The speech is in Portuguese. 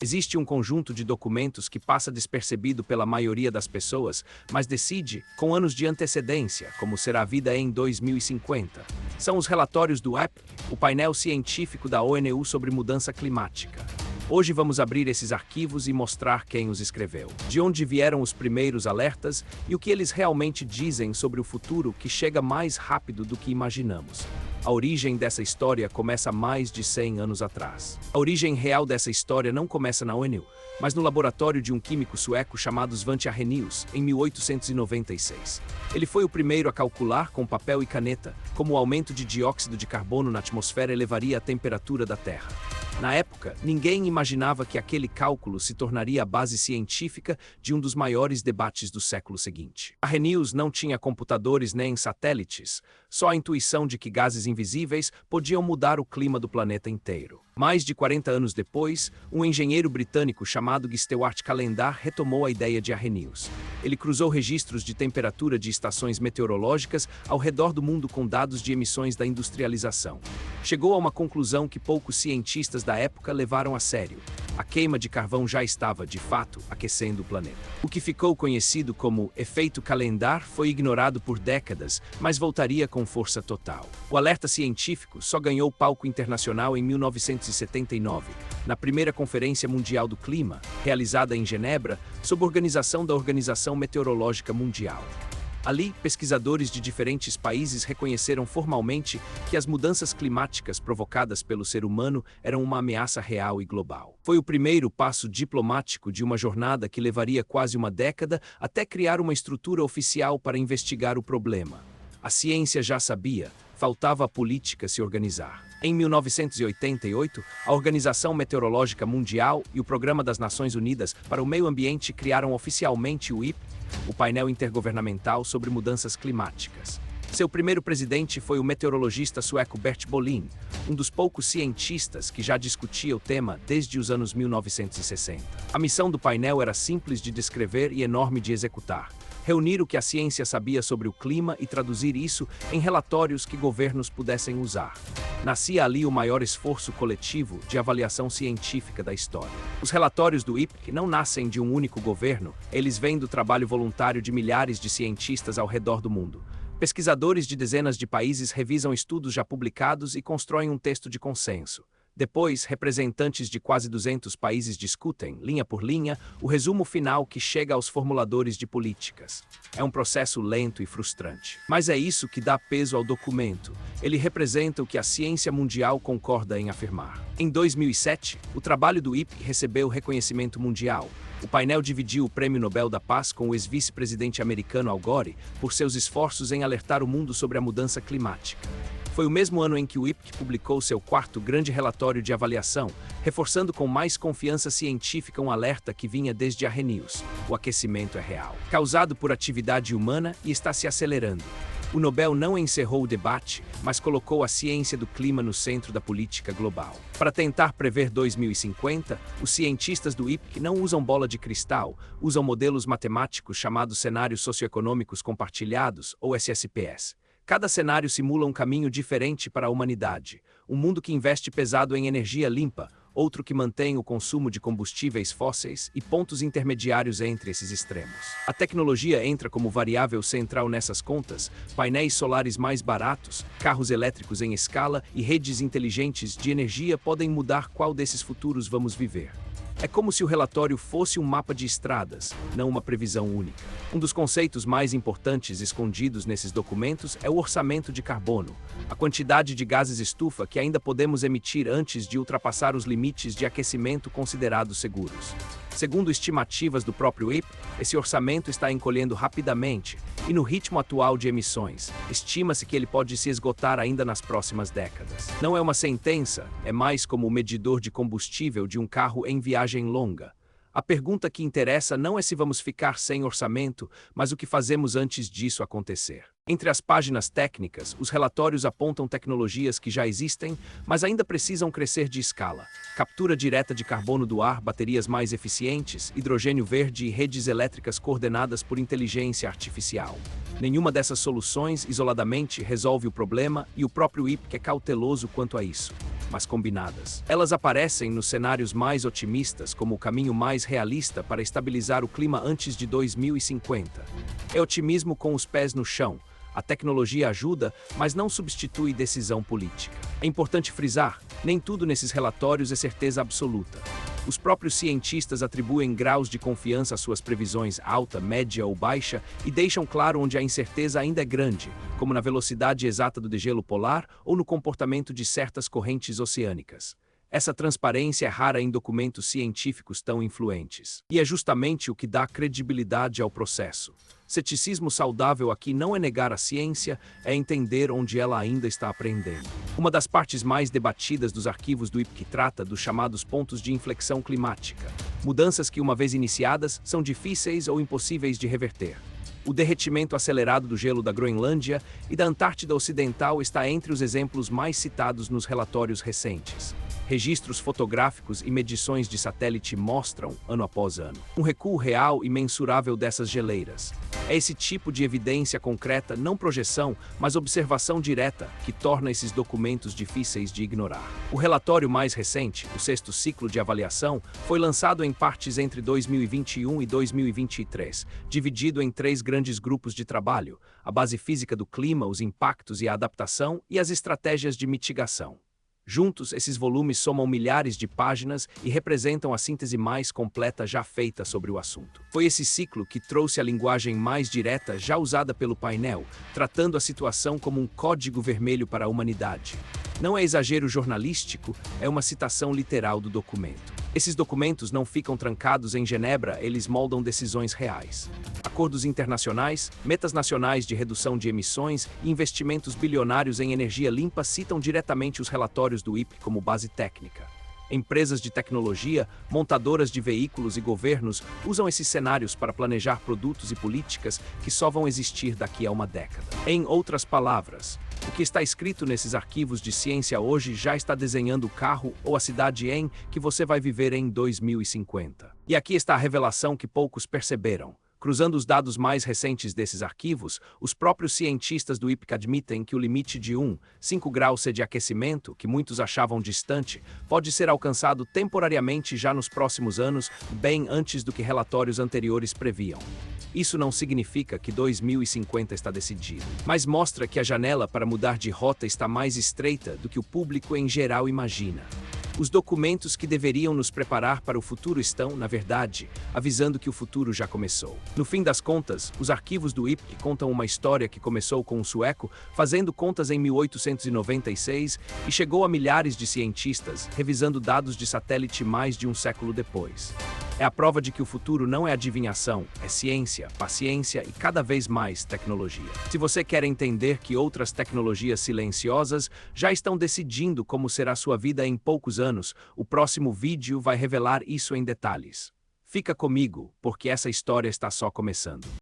Existe um conjunto de documentos que passa despercebido pela maioria das pessoas, mas decide, com anos de antecedência, como será a vida em 2050. São os relatórios do IPCC, o painel científico da ONU sobre mudança climática. Hoje vamos abrir esses arquivos e mostrar quem os escreveu, de onde vieram os primeiros alertas e o que eles realmente dizem sobre o futuro que chega mais rápido do que imaginamos. A origem dessa história começa mais de 100 anos atrás. A origem real dessa história não começa na ONU, mas no laboratório de um químico sueco chamado Svante Arrhenius, em 1896. Ele foi o primeiro a calcular com papel e caneta como o aumento de dióxido de carbono na atmosfera elevaria a temperatura da Terra. Na época, ninguém imaginava que aquele cálculo se tornaria a base científica de um dos maiores debates do século seguinte. Arrhenius não tinha computadores nem satélites, só a intuição de que gases invisíveis podiam mudar o clima do planeta inteiro. Mais de 40 anos depois, um engenheiro britânico chamado Stewart Calendar retomou a ideia de Arrhenius. Ele cruzou registros de temperatura de estações meteorológicas ao redor do mundo com dados de emissões da industrialização. Chegou a uma conclusão que poucos cientistas da época levaram a sério. A queima de carvão já estava, de fato, aquecendo o planeta. O que ficou conhecido como efeito Calendar foi ignorado por décadas, mas voltaria com força total. O alerta científico só ganhou palco internacional em 1979, na primeira Conferência Mundial do Clima, realizada em Genebra, sob organização da Organização Meteorológica Mundial. Ali, pesquisadores de diferentes países reconheceram formalmente que as mudanças climáticas provocadas pelo ser humano eram uma ameaça real e global. Foi o primeiro passo diplomático de uma jornada que levaria quase uma década até criar uma estrutura oficial para investigar o problema. A ciência já sabia, faltava a política se organizar. Em 1988, a Organização Meteorológica Mundial e o Programa das Nações Unidas para o Meio Ambiente criaram oficialmente o IPCC, o painel intergovernamental sobre mudanças climáticas. Seu primeiro presidente foi o meteorologista sueco Bert Bolin, um dos poucos cientistas que já discutia o tema desde os anos 1960. A missão do painel era simples de descrever e enorme de executar: reunir o que a ciência sabia sobre o clima e traduzir isso em relatórios que governos pudessem usar. Nascia ali o maior esforço coletivo de avaliação científica da história. Os relatórios do IPCC não nascem de um único governo, eles vêm do trabalho voluntário de milhares de cientistas ao redor do mundo. Pesquisadores de dezenas de países revisam estudos já publicados e constroem um texto de consenso. Depois, representantes de quase 200 países discutem, linha por linha, o resumo final que chega aos formuladores de políticas. É um processo lento e frustrante. Mas é isso que dá peso ao documento. Ele representa o que a ciência mundial concorda em afirmar. Em 2007, o trabalho do IPCC recebeu reconhecimento mundial. O painel dividiu o Prêmio Nobel da Paz com o ex-vice-presidente americano Al Gore por seus esforços em alertar o mundo sobre a mudança climática. Foi o mesmo ano em que o IPCC publicou seu quarto grande relatório de avaliação, reforçando com mais confiança científica um alerta que vinha desde Arrhenius: o aquecimento é real, causado por atividade humana e está se acelerando. O Nobel não encerrou o debate, mas colocou a ciência do clima no centro da política global. Para tentar prever 2050, os cientistas do IPCC não usam bola de cristal, usam modelos matemáticos chamados cenários socioeconômicos compartilhados, ou SSPS. Cada cenário simula um caminho diferente para a humanidade: um mundo que investe pesado em energia limpa, outro que mantém o consumo de combustíveis fósseis e pontos intermediários entre esses extremos. A tecnologia entra como variável central nessas contas: painéis solares mais baratos, carros elétricos em escala e redes inteligentes de energia podem mudar qual desses futuros vamos viver. É como se o relatório fosse um mapa de estradas, não uma previsão única. Um dos conceitos mais importantes escondidos nesses documentos é o orçamento de carbono, a quantidade de gases estufa que ainda podemos emitir antes de ultrapassar os limites de aquecimento considerados seguros. Segundo estimativas do próprio IPCC, esse orçamento está encolhendo rapidamente e no ritmo atual de emissões, estima-se que ele pode se esgotar ainda nas próximas décadas. Não é uma sentença, é mais como o medidor de combustível de um carro em viagem longa. A pergunta que interessa não é se vamos ficar sem orçamento, mas o que fazemos antes disso acontecer. Entre as páginas técnicas, os relatórios apontam tecnologias que já existem, mas ainda precisam crescer de escala. Captura direta de carbono do ar, baterias mais eficientes, hidrogênio verde e redes elétricas coordenadas por inteligência artificial. Nenhuma dessas soluções, isoladamente, resolve o problema e o próprio IPCC é cauteloso quanto a isso. Mas combinadas, elas aparecem nos cenários mais otimistas como o caminho mais realista para estabilizar o clima antes de 2050. É otimismo com os pés no chão. A tecnologia ajuda, mas não substitui decisão política. É importante frisar, nem tudo nesses relatórios é certeza absoluta. Os próprios cientistas atribuem graus de confiança às suas previsões alta, média ou baixa e deixam claro onde a incerteza ainda é grande, como na velocidade exata do degelo polar ou no comportamento de certas correntes oceânicas. Essa transparência é rara em documentos científicos tão influentes. E é justamente o que dá credibilidade ao processo. Ceticismo saudável aqui não é negar a ciência, é entender onde ela ainda está aprendendo. Uma das partes mais debatidas dos arquivos do IPCC trata dos chamados pontos de inflexão climática. Mudanças que, uma vez iniciadas, são difíceis ou impossíveis de reverter. O derretimento acelerado do gelo da Groenlândia e da Antártida Ocidental está entre os exemplos mais citados nos relatórios recentes. Registros fotográficos e medições de satélite mostram, ano após ano, um recuo real e mensurável dessas geleiras. É esse tipo de evidência concreta, não projeção, mas observação direta, que torna esses documentos difíceis de ignorar. O relatório mais recente, o sexto ciclo de avaliação, foi lançado em partes entre 2021 e 2023, dividido em 3 grandes grupos de trabalho: a base física do clima, os impactos e a adaptação, e as estratégias de mitigação. Juntos, esses volumes somam milhares de páginas e representam a síntese mais completa já feita sobre o assunto. Foi esse ciclo que trouxe a linguagem mais direta já usada pelo painel, tratando a situação como um código vermelho para a humanidade. Não é exagero jornalístico, é uma citação literal do documento. Esses documentos não ficam trancados em Genebra, eles moldam decisões reais. Acordos internacionais, metas nacionais de redução de emissões e investimentos bilionários em energia limpa citam diretamente os relatórios do IPCC como base técnica. Empresas de tecnologia, montadoras de veículos e governos usam esses cenários para planejar produtos e políticas que só vão existir daqui a uma década. Em outras palavras, o que está escrito nesses arquivos de ciência hoje já está desenhando o carro ou a cidade em que você vai viver em 2050. E aqui está a revelação que poucos perceberam. Cruzando os dados mais recentes desses arquivos, os próprios cientistas do IPCC admitem que o limite de 1,5 graus C de aquecimento, que muitos achavam distante, pode ser alcançado temporariamente já nos próximos anos, bem antes do que relatórios anteriores previam. Isso não significa que 2050 está decidido, mas mostra que a janela para mudar de rota está mais estreita do que o público em geral imagina. Os documentos que deveriam nos preparar para o futuro estão, na verdade, avisando que o futuro já começou. No fim das contas, os arquivos do IPCC contam uma história que começou com um sueco fazendo contas em 1896 e chegou a milhares de cientistas, revisando dados de satélite mais de um século depois. É a prova de que o futuro não é adivinhação, é ciência, paciência e cada vez mais tecnologia. Se você quer entender que outras tecnologias silenciosas já estão decidindo como será sua vida em poucos anos, o próximo vídeo vai revelar isso em detalhes. Fica comigo, porque essa história está só começando.